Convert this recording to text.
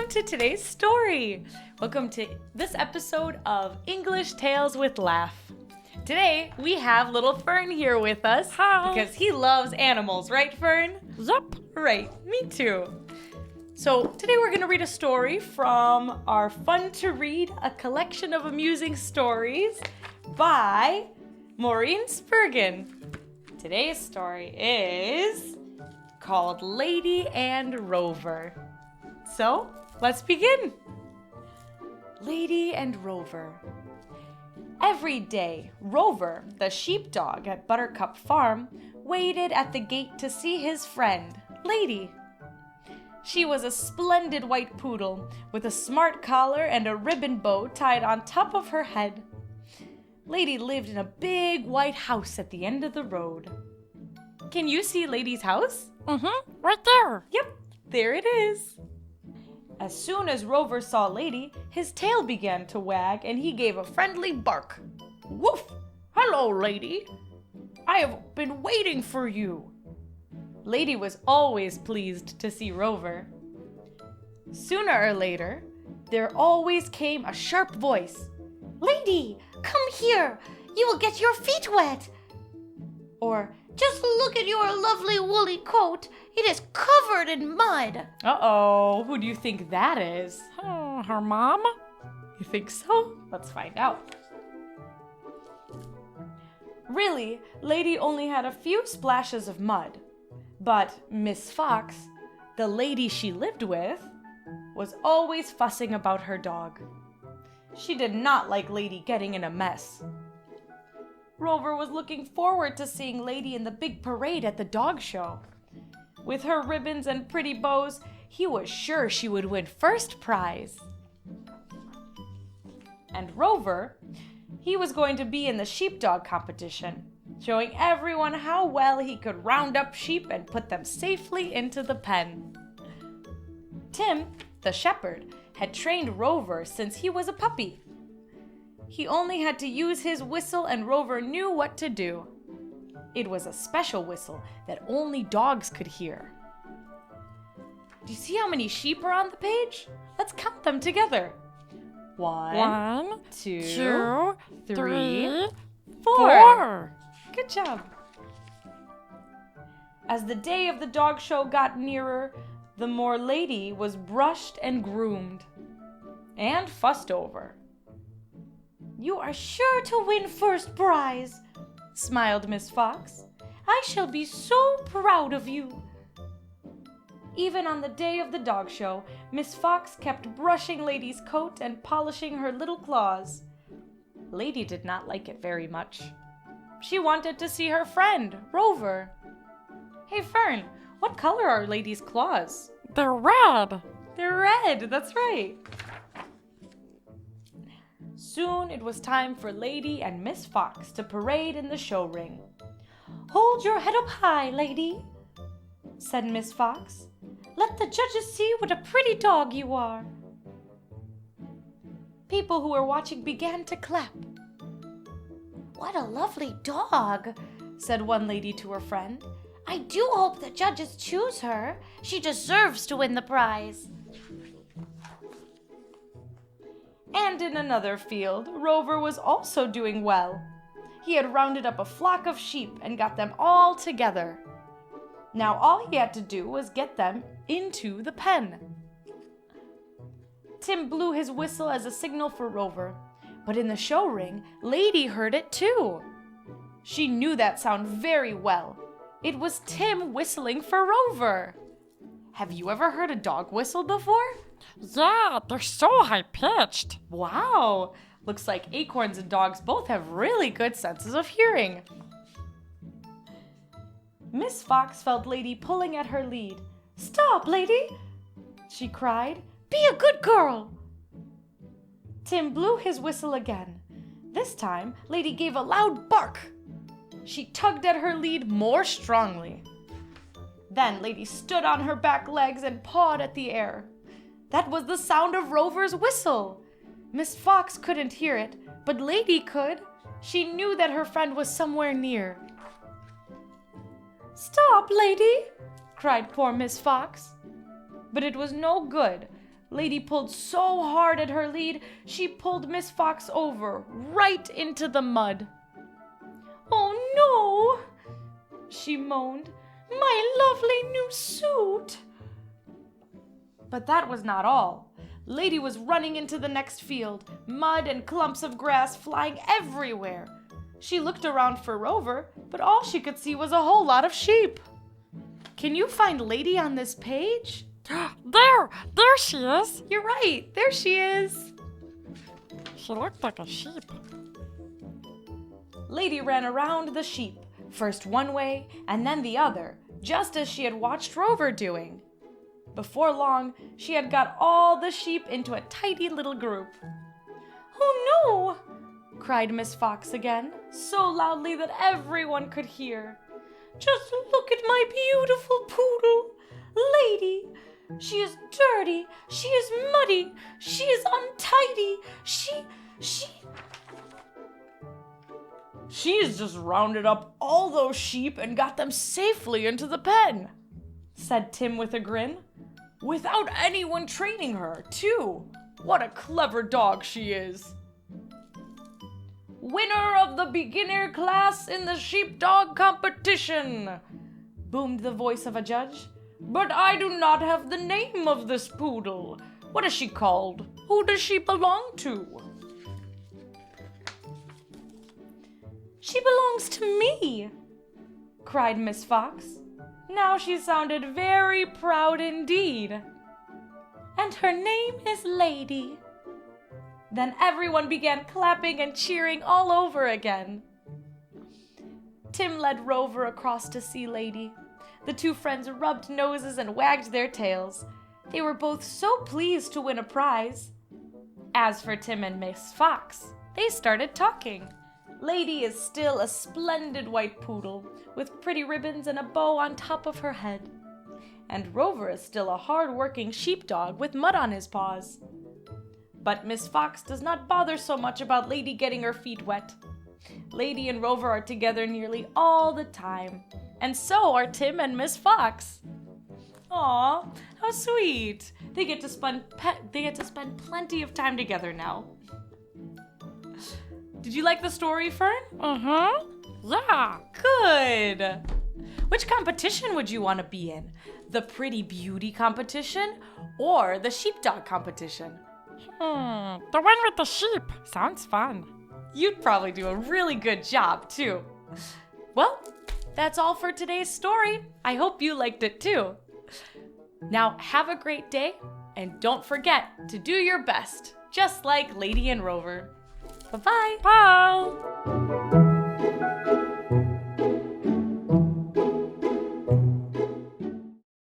welcome to today's story. Welcome to this episode of English Tales with LAF. Today, we have little Fern here with us. Hi. Because he loves animals, right, Fern? Yep. Right, me too. So today we're going to read a story from our Fun to Read, a collection of amusing stories by Maureen Spurgeon. Today's story is called Lady and Rover. So, let's begin. Lady and Rover. Every day, Rover, the sheepdog at Buttercup Farm, waited at the gate to see his friend, Lady. She was a splendid white poodle with a smart collar and a ribbon bow tied on top of her head. Lady lived in a big white house at the end of the road. Can you see Lady's house? Right there. Yep, there it is. As soon as Rover saw Lady, his tail began to wag and he gave a friendly bark. Woof! Hello, Lady. I have been waiting for you. Lady was always pleased to see Rover. Sooner or later, there always came a sharp voice. Lady, come here. You will get your feet wet. Or, just look at your lovely woolly coat. It is covered in mud. uh-oh, who do you think that is? Her mom? You think so? Let's find out. Really, Lady only had a few splashes of mud. But Miss Fox, the lady she lived with, was always fussing about her dog. She did not like Lady getting in a mess. Rover was looking forward to seeing Lady in the big parade at the dog show. With her ribbons and pretty bows, he was sure she would win first prize. And Rover, he was going to be in the sheepdog competition, showing everyone how well he could round up sheep and put them safely into the pen. Tim, the shepherd, had trained Rover since he was a puppy. He only had to use his whistle and Rover knew what to do. It was a special whistle that only dogs could hear. Do you see how many sheep are on the page? Let's count them together. One, two, three, four. Good job. As the day of the dog show got nearer, the more Lady was brushed and groomed and fussed over. You are sure to win first prize, smiled Miss Fox. I shall be so proud of you. Even on the day of the dog show, Miss Fox kept brushing Lady's coat and polishing her little claws. Lady did not like it very much. She wanted to see her friend, Rover. Hey, Fern, what color are Lady's claws? They're red. They're red, that's right. Soon it was time for Lady and Miss Fox to parade in the show ring. Hold your head up high, Lady, said Miss Fox. Let the judges see what a pretty dog you are. People who were watching began to clap. What a lovely dog, said one lady to her friend. I do hope the judges choose her. She deserves to win the prize. And in another field, Rover was also doing well. He had rounded up a flock of sheep and got them all together. Now all he had to do was get them into the pen. Tim blew his whistle as a signal for Rover, but in the show ring, Lady heard it too. She knew that sound very well. It was Tim whistling for Rover. Have you ever heard a dog whistle before? Yeah, they're so high-pitched. Wow! Looks like acorns and dogs both have really good senses of hearing. Miss Fox felt Lady pulling at her lead. Stop, Lady, she cried. Be a good girl. Tim blew his whistle again. This time, Lady gave a loud bark. She tugged at her lead more strongly. Then Lady stood on her back legs and pawed at the air. That was the sound of Rover's whistle. Miss Fox couldn't hear it, but Lady could. She knew that her friend was somewhere near. Stop, Lady, cried poor Miss Fox. But it was no good. Lady pulled so hard at her lead, she pulled Miss Fox over, right into the mud. "Oh no," she moaned, "my lovely new suit." But that was not all. Lady was running into the next field, mud and clumps of grass flying everywhere. She looked around for Rover, but all she could see was a whole lot of sheep. Can you find Lady on this page? There she is. You're right, there she is. She looked like a sheep. Lady ran around the sheep, first one way and then the other, just as she had watched Rover doing. Before long, she had got all the sheep into a tidy little group. "Oh no!" cried Miss Fox again, so loudly that everyone could hear. "Just look at my beautiful poodle, Lady. She is dirty, she is muddy, she is untidy, She's just rounded up all those sheep and got them safely into the pen," said Tim with a grin. "Without anyone training her, too. What a clever dog she is." "Winner of the beginner class in the sheepdog competition," boomed the voice of a judge. "But I do not have the name of this poodle. What is she called? Who does she belong to?" "She belongs to me," cried Miss Fox. Now she sounded very proud indeed. "And her name is Lady." Then everyone began clapping and cheering all over again. Tim led Rover across to see Lady. The two friends rubbed noses and wagged their tails. They were both so pleased to win a prize. As for Tim and Miss Fox, they started talking. Lady is still a splendid white poodle with pretty ribbons and a bow on top of her head. And Rover is still a hard-working sheepdog with mud on his paws. But Miss Fox does not bother so much about Lady getting her feet wet. Lady and Rover are together nearly all the time, and so are Tim and Miss Fox. Aw, how sweet! They get to spend plenty of time together now. Did you like the story, Fern? Yeah. Good! Which competition would you want to be in? The Pretty Beauty competition or the Sheepdog competition? The one with the sheep. Sounds fun. You'd probably do a really good job, too. Well, that's all for today's story. I hope you liked it, too. Now, have a great day, and don't forget to do your best, just like Lady and Rover. Bye-bye. Bye.